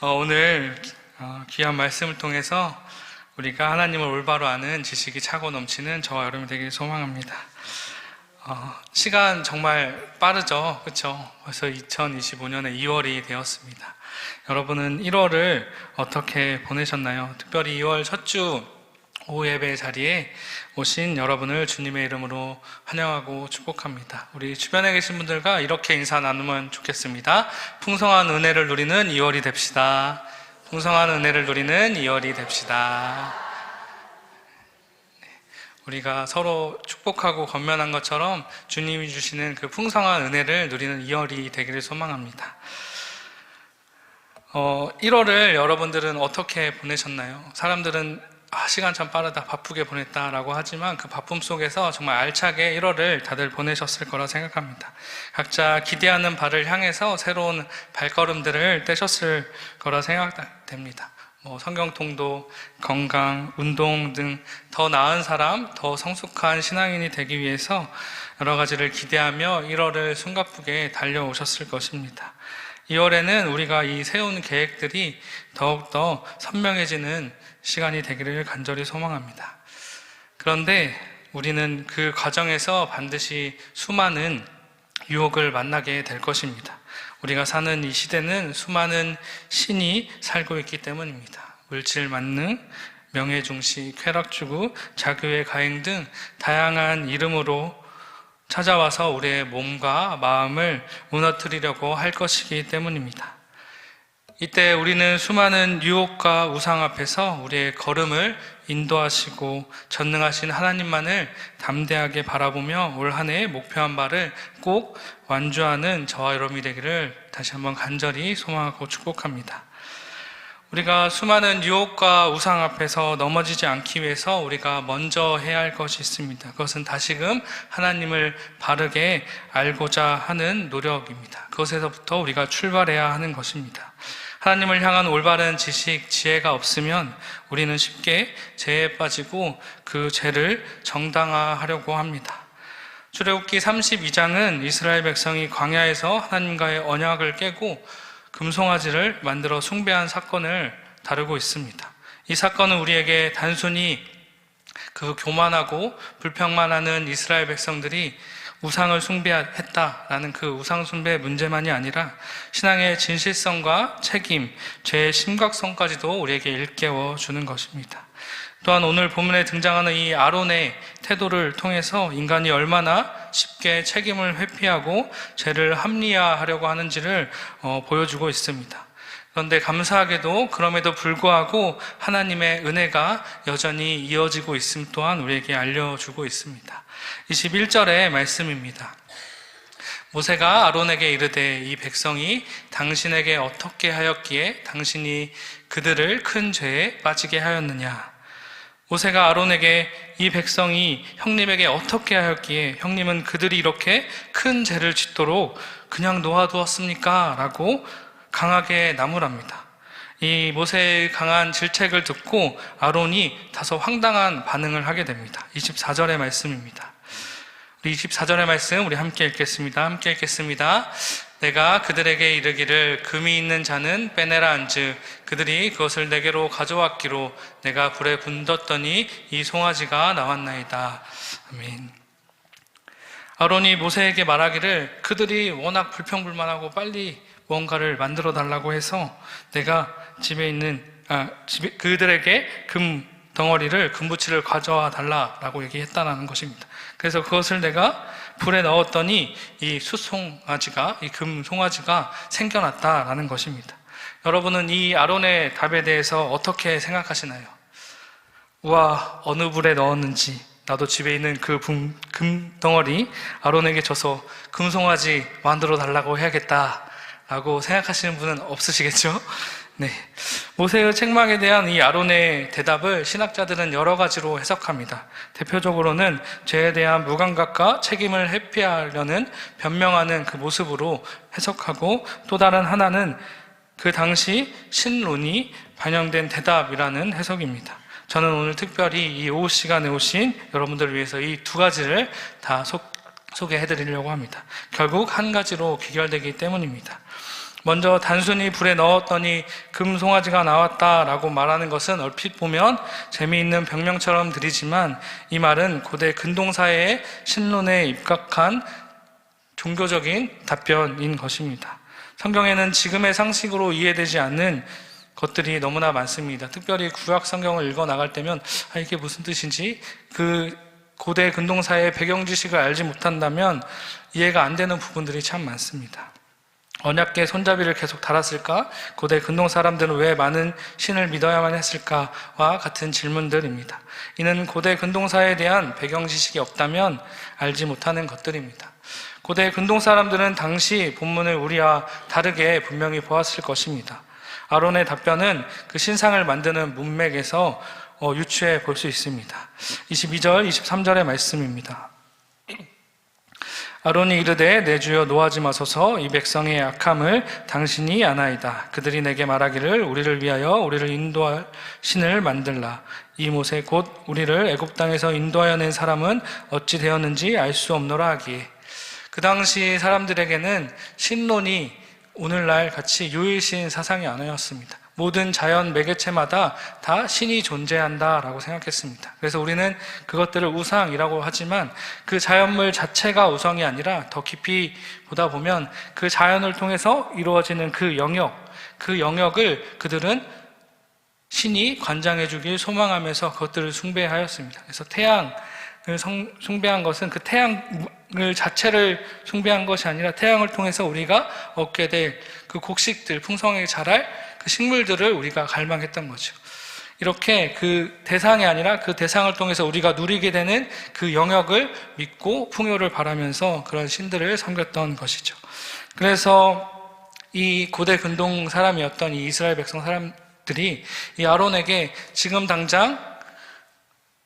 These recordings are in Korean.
오늘 귀한 말씀을 통해서 우리가 하나님을 올바로 아는 지식이 차고 넘치는 저와 여러분이 되길 소망합니다. 시간 정말 빠르죠? 그렇죠? 벌써 2025년의 2월이 되었습니다. 여러분은 1월을 어떻게 보내셨나요? 특별히 2월 첫 주 오후 예배 자리에 오신 여러분을 주님의 이름으로 환영하고 축복합니다. 우리 주변에 계신 분들과 이렇게 인사 나누면 좋겠습니다. 풍성한 은혜를 누리는 2월이 됩시다. 풍성한 은혜를 누리는 2월이 됩시다. 우리가 서로 축복하고 건면한 것처럼 주님이 주시는 그 풍성한 은혜를 누리는 2월이 되기를 소망합니다. 1월을 여러분들은 어떻게 보내셨나요? 사람들은 시간 참 빠르다, 바쁘게 보냈다라고 하지만 그 바쁨 속에서 정말 알차게 1월을 다들 보내셨을 거라 생각합니다. 각자 기대하는 바를 향해서 새로운 발걸음들을 떼셨을 거라 생각됩니다. 성경 통독, 건강, 운동 등 더 나은 사람, 더 성숙한 신앙인이 되기 위해서 여러 가지를 기대하며 1월을 숨가쁘게 달려오셨을 것입니다. 2월에는 우리가 이 세운 계획들이 더욱더 선명해지는 시간이 되기를 간절히 소망합니다. 그런데 우리는 그 과정에서 반드시 수많은 유혹을 만나게 될 것입니다. 우리가 사는 이 시대는 수많은 신이 살고 있기 때문입니다. 물질 만능, 명예중시, 쾌락추구, 자교의 가행 등 다양한 이름으로 찾아와서 우리의 몸과 마음을 무너뜨리려고 할 것이기 때문입니다. 이때 우리는 수많은 유혹과 우상 앞에서 우리의 걸음을 인도하시고 전능하신 하나님만을 담대하게 바라보며 올 한 해에 목표한 바를 꼭 완주하는 저와 여러분이 되기를 다시 한번 간절히 소망하고 축복합니다. 우리가 수많은 유혹과 우상 앞에서 넘어지지 않기 위해서 우리가 먼저 해야 할 것이 있습니다. 그것은 다시금 하나님을 바르게 알고자 하는 노력입니다. 그것에서부터 우리가 출발해야 하는 것입니다. 하나님을 향한 올바른 지식, 지혜가 없으면 우리는 쉽게 죄에 빠지고 그 죄를 정당화하려고 합니다. 출애굽기 32장은 이스라엘 백성이 광야에서 하나님과의 언약을 깨고 금송아지를 만들어 숭배한 사건을 다루고 있습니다. 이 사건은 우리에게 단순히 그 교만하고 불평만하는 이스라엘 백성들이 우상을 숭배했다라는 그 우상 숭배 문제만이 아니라 신앙의 진실성과 책임, 죄의 심각성까지도 우리에게 일깨워 주는 것입니다. 또한 오늘 본문에 등장하는 이 아론의 태도를 통해서 인간이 얼마나 쉽게 책임을 회피하고 죄를 합리화하려고 하는지를 보여주고 있습니다. 그런데 감사하게도 그럼에도 불구하고 하나님의 은혜가 여전히 이어지고 있음 또한 우리에게 알려주고 있습니다. 21절의 말씀입니다. 모세가 아론에게 이르되 이 백성이 당신에게 어떻게 하였기에 당신이 그들을 큰 죄에 빠지게 하였느냐. 모세가 아론에게 이 백성이 형님에게 어떻게 하였기에 형님은 그들이 이렇게 큰 죄를 짓도록 그냥 놓아두었습니까? 라고 강하게 나무랍니다. 이 모세의 강한 질책을 듣고 아론이 다소 황당한 반응을 하게 됩니다. 24절의 말씀입니다. 우리 24절의 말씀 우리 함께 읽겠습니다. 함께 읽겠습니다. 내가 그들에게 이르기를 금이 있는 자는 빼내라 한즉 그들이 그것을 내게로 가져왔기로 내가 불에 분뒀더니 이 송아지가 나왔나이다. 아멘. 아론이 모세에게 말하기를 그들이 워낙 불평불만하고 빨리 무언가를 만들어 달라고 해서 내가 그들에게 금 덩어리를 금부치를 가져와 달라라고 얘기했다라는 것입니다. 그래서 그것을 내가 불에 넣었더니 이 숫송아지가, 이 금송아지가 생겨났다라는 것입니다. 여러분은 이 아론의 답에 대해서 어떻게 생각하시나요? 우와, 어느 불에 넣었는지 나도 집에 있는 그 금덩어리 아론에게 줘서 금송아지 만들어 달라고 해야겠다라고 생각하시는 분은 없으시겠죠? 네. 모세의 책망에 대한 이 아론의 대답을 신학자들은 여러 가지로 해석합니다. 대표적으로는 죄에 대한 무감각과 책임을 회피하려는 변명하는 그 모습으로 해석하고 또 다른 하나는 그 당시 신론이 반영된 대답이라는 해석입니다. 저는 오늘 특별히 이 오후 시간에 오신 여러분들을 위해서 이 두 가지를 다 소개해드리려고 합니다. 결국 한 가지로 귀결되기 때문입니다. 먼저 단순히 불에 넣었더니 금송아지가 나왔다라고 말하는 것은 얼핏 보면 재미있는 병명처럼 들리지만 이 말은 고대 근동사회의 신론에 입각한 종교적인 답변인 것입니다. 성경에는 지금의 상식으로 이해되지 않는 것들이 너무나 많습니다. 특별히 구약 성경을 읽어 나갈 때면 이게 무슨 뜻인지, 그 고대 근동사의 배경 지식을 알지 못한다면 이해가 안 되는 부분들이 참 많습니다. 언약궤 손잡이를 계속 달았을까? 고대 근동 사람들은 왜 많은 신을 믿어야만 했을까와 같은 질문들입니다. 이는 고대 근동사에 대한 배경 지식이 없다면 알지 못하는 것들입니다. 고대 근동 사람들은 당시 본문을 우리와 다르게 분명히 보았을 것입니다. 아론의 답변은 그 신상을 만드는 문맥에서 유추해 볼 수 있습니다. 22절, 23절의 말씀입니다. 아론이 이르되 내 주여 노하지 마소서, 이 백성의 악함을 당신이 아나이다. 그들이 내게 말하기를 우리를 위하여 우리를 인도할 신을 만들라. 이 못에 곧 우리를 애굽 땅에서 인도하여 낸 사람은 어찌 되었는지 알 수 없노라 하기에, 그 당시 사람들에게는 신론이 오늘날 같이 유일신 사상이 아니었습니다. 모든 자연 매개체마다 다 신이 존재한다라고 생각했습니다. 그래서 우리는 그것들을 우상이라고 하지만 그 자연물 자체가 우상이 아니라 더 깊이 보다 보면 그 자연을 통해서 이루어지는 그 영역을 그들은 신이 관장해 주길 소망하면서 그것들을 숭배하였습니다. 그래서 태양을 숭배한 것은 그 태양을 자체를 숭배한 것이 아니라 태양을 통해서 우리가 얻게 될 그 곡식들, 풍성하게 자랄 그 식물들을 우리가 갈망했던 거죠. 이렇게 그 대상이 아니라 그 대상을 통해서 우리가 누리게 되는 그 영역을 믿고 풍요를 바라면서 그런 신들을 섬겼던 것이죠. 그래서 이 고대 근동 사람이었던 이 이스라엘 백성 사람들이 이 아론에게 지금 당장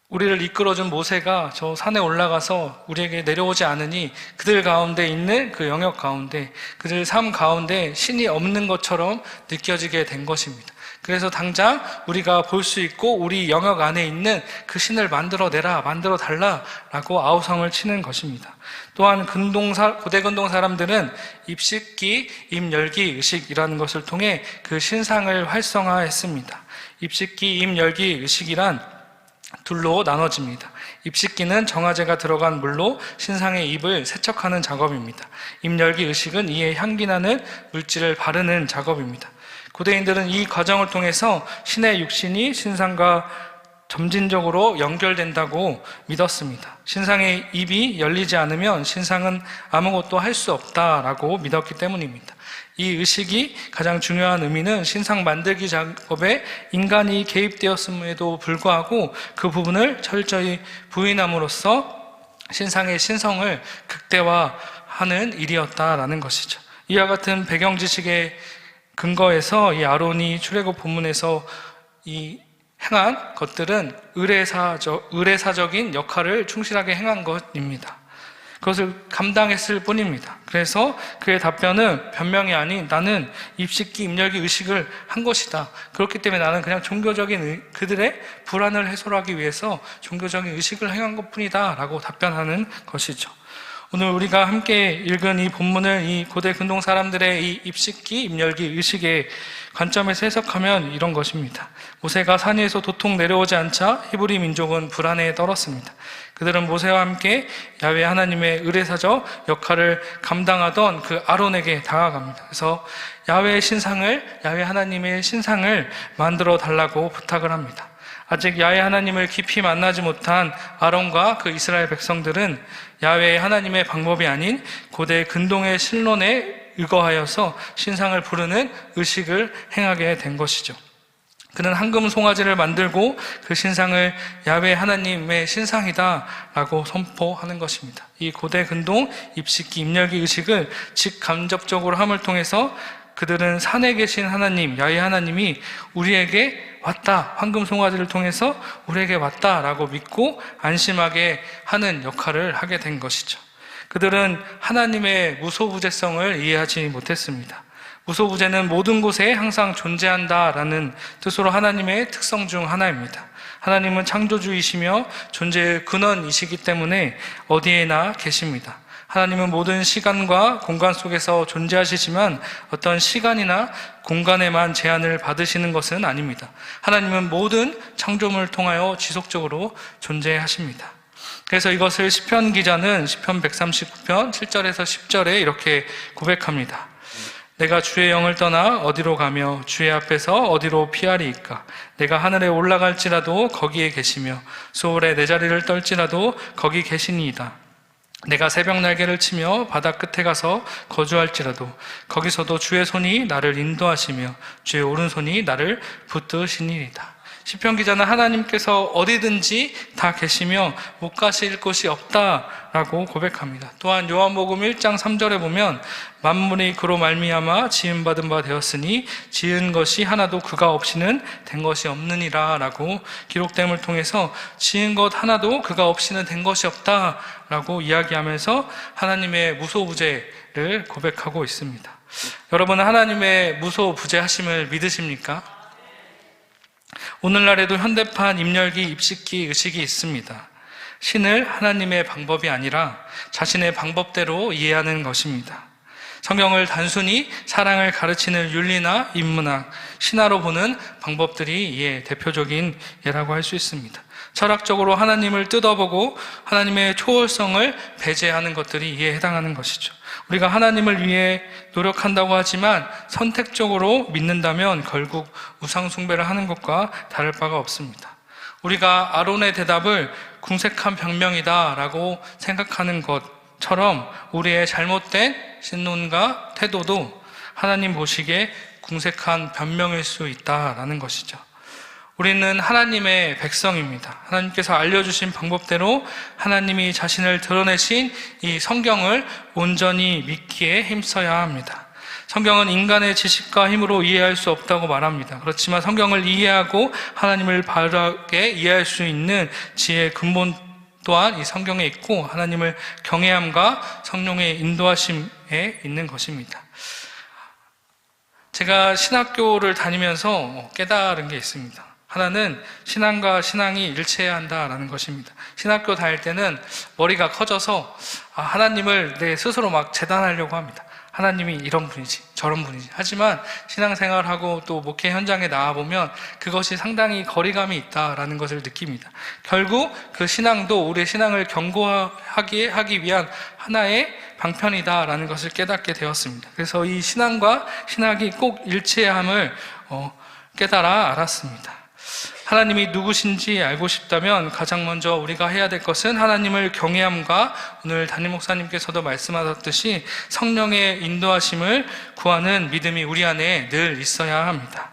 우리를 이끌어준 모세가 저 산에 올라가서 우리에게 내려오지 않으니 그들 가운데 있는 그 영역 가운데, 그들 삶 가운데 신이 없는 것처럼 느껴지게 된 것입니다. 그래서 당장 우리가 볼 수 있고 우리 영역 안에 있는 그 신을 만들어내라, 만들어 달라라고 아우성을 치는 것입니다. 또한 고대 근동 사람들은 입식기, 입열기, 의식이라는 것을 통해 그 신상을 활성화했습니다. 입식기, 입열기, 의식이란 둘로 나눠집니다. 입식기는 정화제가 들어간 물로 신상의 입을 세척하는 작업입니다. 입열기 의식은 이에 향기나는 물질을 바르는 작업입니다. 고대인들은 이 과정을 통해서 신의 육신이 신상과 점진적으로 연결된다고 믿었습니다. 신상의 입이 열리지 않으면 신상은 아무것도 할 수 없다라고 믿었기 때문입니다. 이 의식이 가장 중요한 의미는 신상 만들기 작업에 인간이 개입되었음에도 불구하고 그 부분을 철저히 부인함으로써 신상의 신성을 극대화하는 일이었다라는 것이죠. 이와 같은 배경 지식의 근거에서 이 아론이 출애굽 본문에서 이 행한 것들은 의례사적인 역할을 충실하게 행한 것입니다. 그것을 감당했을 뿐입니다. 그래서 그의 답변은 변명이 아닌 나는 입식기, 입열기 의식을 한 것이다. 그렇기 때문에 나는 그냥 종교적인 그들의 불안을 해소하기 위해서 종교적인 의식을 행한 것뿐이다 라고 답변하는 것이죠. 오늘 우리가 함께 읽은 이 본문을 이 고대 근동 사람들의 이 입식기, 입열기 의식의 관점에서 해석하면 이런 것입니다. 모세가 산 위에서 도통 내려오지 않자 히브리 민족은 불안에 떨었습니다. 그들은 모세와 함께 야훼 하나님의 의례사적 역할을 감당하던 그 아론에게 다가갑니다. 그래서 야훼 하나님의 신상을 만들어 달라고 부탁을 합니다. 아직 야훼 하나님을 깊이 만나지 못한 아론과 그 이스라엘 백성들은 야훼 하나님의 방법이 아닌 고대 근동의 신론에 의거하여서 신상을 부르는 의식을 행하게 된 것이죠. 그는 황금 송아지를 만들고 그 신상을 야훼 하나님의 신상이다 라고 선포하는 것입니다. 이 고대 근동 입식기, 입열기 의식을 직간접적으로 함을 통해서 그들은 산에 계신 하나님, 야훼 하나님이 우리에게 왔다, 황금 송아지를 통해서 우리에게 왔다라고 믿고 안심하게 하는 역할을 하게 된 것이죠. 그들은 하나님의 무소부재성을 이해하지 못했습니다. 무소부재는 모든 곳에 항상 존재한다라는 뜻으로 하나님의 특성 중 하나입니다. 하나님은 창조주이시며 존재의 근원이시기 때문에 어디에나 계십니다. 하나님은 모든 시간과 공간 속에서 존재하시지만 어떤 시간이나 공간에만 제한을 받으시는 것은 아닙니다. 하나님은 모든 창조물을 통하여 지속적으로 존재하십니다. 그래서 이것을 시편 기자는 시편 139편 7절에서 10절에 이렇게 고백합니다. 내가 주의 영을 떠나 어디로 가며 주의 앞에서 어디로 피하리이까? 내가 하늘에 올라갈지라도 거기에 계시며 수월에 내 자리를 떨지라도 거기 계시니이다. 내가 새벽 날개를 치며 바다 끝에 가서 거주할지라도 거기서도 주의 손이 나를 인도하시며 주의 오른손이 나를 붙드시니이다. 시편 기자는 하나님께서 어디든지 다 계시며 못 가실 곳이 없다라고 고백합니다. 또한 요한복음 1장 3절에 보면 만물이 그로 말미암아 지음받은 바 되었으니 지은 것이 하나도 그가 없이는 된 것이 없느니라 라고 기록됨을 통해서 지은 것 하나도 그가 없이는 된 것이 없다라고 이야기하면서 하나님의 무소부재를 고백하고 있습니다. 여러분은 하나님의 무소부재하심을 믿으십니까? 오늘날에도 현대판 입열기, 입식기, 의식이 있습니다. 신을 하나님의 방법이 아니라 자신의 방법대로 이해하는 것입니다. 성경을 단순히 사랑을 가르치는 윤리나 인문학, 신화로 보는 방법들이 이에 대표적인 예라고 할 수 있습니다. 철학적으로 하나님을 뜯어보고 하나님의 초월성을 배제하는 것들이 이에 해당하는 것이죠. 우리가 하나님을 위해 노력한다고 하지만 선택적으로 믿는다면 결국 우상숭배를 하는 것과 다를 바가 없습니다. 우리가 아론의 대답을 궁색한 변명이다 라고 생각하는 것처럼 우리의 잘못된 신론과 태도도 하나님 보시기에 궁색한 변명일 수 있다라는 것이죠. 우리는 하나님의 백성입니다. 하나님께서 알려주신 방법대로 하나님이 자신을 드러내신 이 성경을 온전히 믿기에 힘써야 합니다. 성경은 인간의 지식과 힘으로 이해할 수 없다고 말합니다. 그렇지만 성경을 이해하고 하나님을 바르게 이해할 수 있는 지혜의 근본 또한 이 성경에 있고 하나님을 경외함과 성령의 인도하심에 있는 것입니다. 제가 신학교를 다니면서 깨달은 게 있습니다. 하나는 신앙과 신앙이 일치해야 한다라는 것입니다. 신학교 다닐 때는 머리가 커져서 하나님을 내 스스로 막 재단하려고 합니다. 하나님이 이런 분이지 저런 분이지. 하지만 신앙생활하고 또 목회 현장에 나와보면 그것이 상당히 거리감이 있다라는 것을 느낍니다. 결국 그 신앙도 우리의 신앙을 견고하게 하기 위한 하나의 방편이다라는 것을 깨닫게 되었습니다. 그래서 이 신앙과 신학이 꼭 일치해야 함을 깨달아 알았습니다. 하나님이 누구신지 알고 싶다면 가장 먼저 우리가 해야 될 것은 하나님을 경외함과 오늘 담임 목사님께서도 말씀하셨듯이 성령의 인도하심을 구하는 믿음이 우리 안에 늘 있어야 합니다.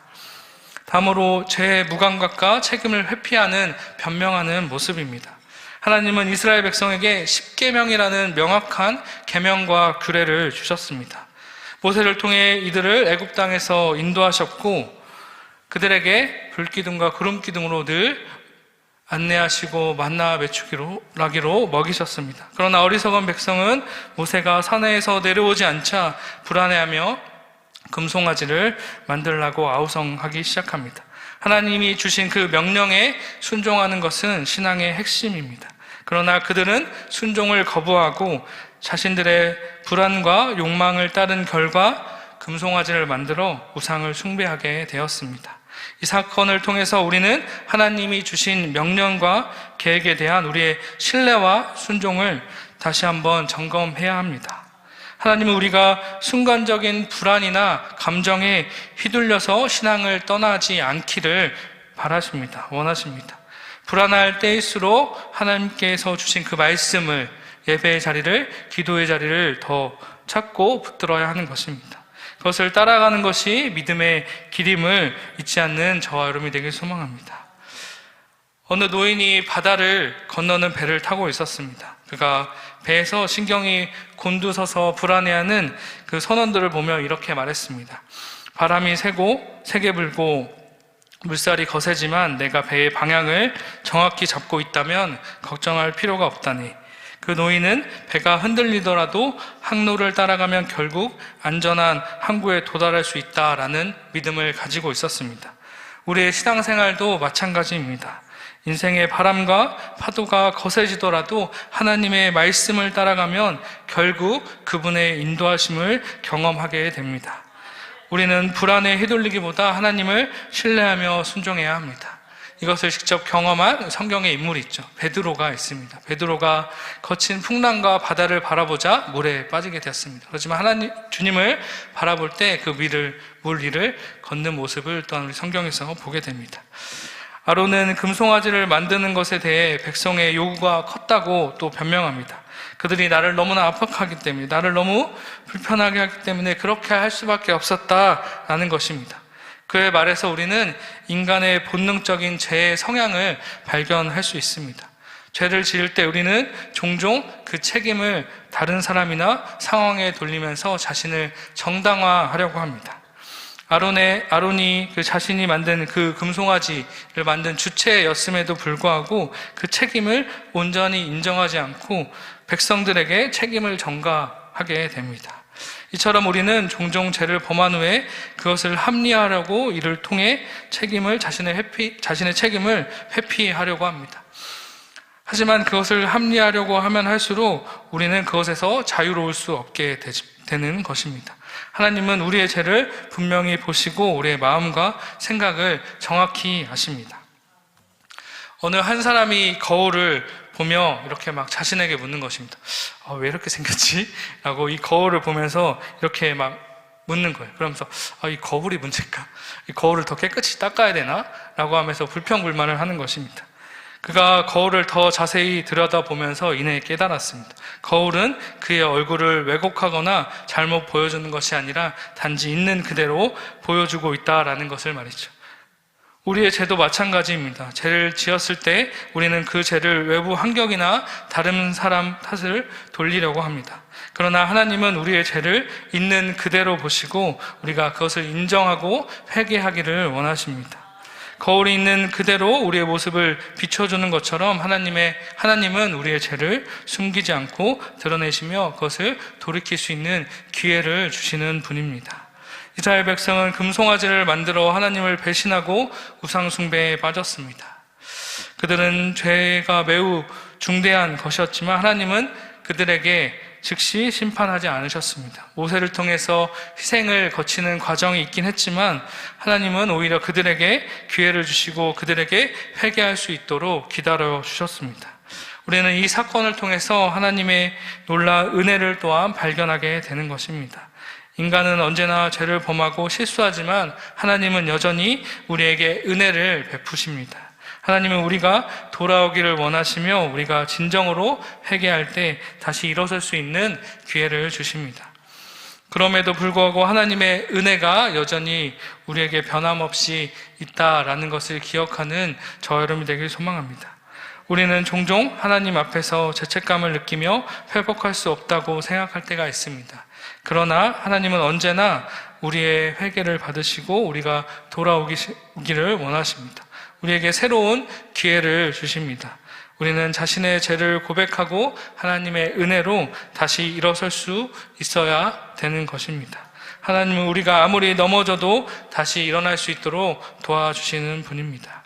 다음으로 죄의 무감각과 책임을 회피하는 변명하는 모습입니다. 하나님은 이스라엘 백성에게 십계명이라는 명확한 계명과 규례를 주셨습니다. 모세를 통해 이들을 애굽 땅에서 인도하셨고 그들에게 불기둥과 구름기둥으로 늘 안내하시고 만나 메추기로 먹이셨습니다. 그러나 어리석은 백성은 모세가 산에서 내려오지 않자 불안해하며 금송아지를 만들라고 아우성하기 시작합니다. 하나님이 주신 그 명령에 순종하는 것은 신앙의 핵심입니다. 그러나 그들은 순종을 거부하고 자신들의 불안과 욕망을 따른 결과 금송아지를 만들어 우상을 숭배하게 되었습니다. 이 사건을 통해서 우리는 하나님이 주신 명령과 계획에 대한 우리의 신뢰와 순종을 다시 한번 점검해야 합니다. 하나님은 우리가 순간적인 불안이나 감정에 휘둘려서 신앙을 떠나지 않기를 바라십니다. 원하십니다. 불안할 때일수록 하나님께서 주신 그 말씀을, 예배의 자리를, 기도의 자리를 더 찾고 붙들어야 하는 것입니다. 그것을 따라가는 것이 믿음의 길임을 잊지 않는 저와 여러분이 되길 소망합니다. 어느 노인이 바다를 건너는 배를 타고 있었습니다. 그가 배에서 신경이 곤두서서 불안해하는 그 선원들을 보며 이렇게 말했습니다. 바람이 세게 불고 물살이 거세지만 내가 배의 방향을 정확히 잡고 있다면 걱정할 필요가 없다니. 그 노인은 배가 흔들리더라도 항로를 따라가면 결국 안전한 항구에 도달할 수 있다라는 믿음을 가지고 있었습니다. 우리의 신앙생활도 마찬가지입니다. 인생의 바람과 파도가 거세지더라도 하나님의 말씀을 따라가면 결국 그분의 인도하심을 경험하게 됩니다. 우리는 불안에 휘둘리기보다 하나님을 신뢰하며 순종해야 합니다. 이것을 직접 경험한 성경의 인물이 있죠. 베드로가 있습니다. 베드로가 거친 풍랑과 바다를 바라보자 물에 빠지게 되었습니다. 그렇지만 주님을 바라볼 때 그 물 위를 걷는 모습을 또한 우리 성경에서 보게 됩니다. 아론은 금송아지를 만드는 것에 대해 백성의 요구가 컸다고 또 변명합니다. 그들이 나를 너무나 압박하기 때문에, 나를 너무 불편하게 하기 때문에 그렇게 할 수밖에 없었다라는 것입니다. 그의 말에서 우리는 인간의 본능적인 죄의 성향을 발견할 수 있습니다. 죄를 지을 때 우리는 종종 그 책임을 다른 사람이나 상황에 돌리면서 자신을 정당화하려고 합니다. 아론이 그 자신이 만든 그 금송아지를 만든 주체였음에도 불구하고 그 책임을 온전히 인정하지 않고 백성들에게 책임을 전가하게 됩니다. 이처럼 우리는 종종 죄를 범한 후에 그것을 합리화하려고 이를 통해 자신의 책임을 회피하려고 합니다. 하지만 그것을 합리화하려고 하면 할수록 우리는 그것에서 자유로울 수 없게 되는 것입니다. 하나님은 우리의 죄를 분명히 보시고 우리의 마음과 생각을 정확히 아십니다. 어느 한 사람이 거울을 보며 이렇게 막 자신에게 묻는 것입니다. 왜 이렇게 생겼지? 라고 이 거울을 보면서 이렇게 막 묻는 거예요. 그러면서 이 거울이 문제일까? 이 거울을 더 깨끗이 닦아야 되나? 라고 하면서 불평불만을 하는 것입니다. 그가 거울을 더 자세히 들여다보면서 이내 깨달았습니다. 거울은 그의 얼굴을 왜곡하거나 잘못 보여주는 것이 아니라 단지 있는 그대로 보여주고 있다라는 것을 말이죠. 우리의 죄도 마찬가지입니다. 죄를 지었을 때 우리는 그 죄를 외부 환경이나 다른 사람 탓을 돌리려고 합니다. 그러나 하나님은 우리의 죄를 있는 그대로 보시고 우리가 그것을 인정하고 회개하기를 원하십니다. 거울이 있는 그대로 우리의 모습을 비춰주는 것처럼 하나님은 우리의 죄를 숨기지 않고 드러내시며 그것을 돌이킬 수 있는 기회를 주시는 분입니다. 이스라엘 백성은 금송아지를 만들어 하나님을 배신하고 우상숭배에 빠졌습니다. 그들은 죄가 매우 중대한 것이었지만 하나님은 그들에게 즉시 심판하지 않으셨습니다. 모세를 통해서 희생을 거치는 과정이 있긴 했지만 하나님은 오히려 그들에게 기회를 주시고 그들에게 회개할 수 있도록 기다려 주셨습니다. 우리는 이 사건을 통해서 하나님의 놀라운 은혜를 또한 발견하게 되는 것입니다. 인간은 언제나 죄를 범하고 실수하지만 하나님은 여전히 우리에게 은혜를 베푸십니다. 하나님은 우리가 돌아오기를 원하시며 우리가 진정으로 회개할 때 다시 일어설 수 있는 기회를 주십니다. 그럼에도 불구하고 하나님의 은혜가 여전히 우리에게 변함없이 있다라는 것을 기억하는 저와 여러분이 되길 소망합니다. 우리는 종종 하나님 앞에서 죄책감을 느끼며 회복할 수 없다고 생각할 때가 있습니다. 그러나 하나님은 언제나 우리의 회개를 받으시고 우리가 돌아오기를 원하십니다. 우리에게 새로운 기회를 주십니다. 우리는 자신의 죄를 고백하고 하나님의 은혜로 다시 일어설 수 있어야 되는 것입니다. 하나님은 우리가 아무리 넘어져도 다시 일어날 수 있도록 도와주시는 분입니다.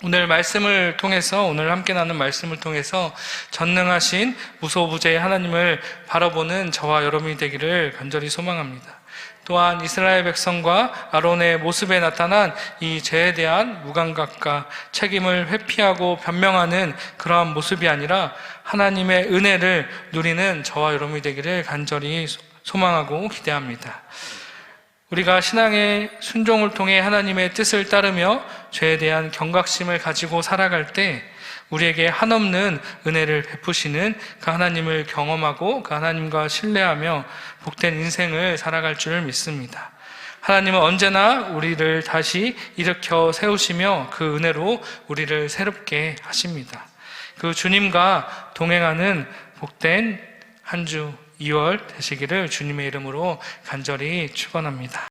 오늘 함께 나눈 말씀을 통해서 전능하신 무소부재의 하나님을 바라보는 저와 여러분이 되기를 간절히 소망합니다. 또한 이스라엘 백성과 아론의 모습에 나타난 이 죄에 대한 무감각과 책임을 회피하고 변명하는 그러한 모습이 아니라 하나님의 은혜를 누리는 저와 여러분이 되기를 간절히 소망하고 기대합니다. 우리가 신앙의 순종을 통해 하나님의 뜻을 따르며 죄에 대한 경각심을 가지고 살아갈 때 우리에게 한없는 은혜를 베푸시는 그 하나님을 경험하고 그 하나님과 신뢰하며 복된 인생을 살아갈 줄 믿습니다. 하나님은 언제나 우리를 다시 일으켜 세우시며 그 은혜로 우리를 새롭게 하십니다. 그 주님과 동행하는 복된 한 주 2월 되시기를 주님의 이름으로 간절히 축원합니다.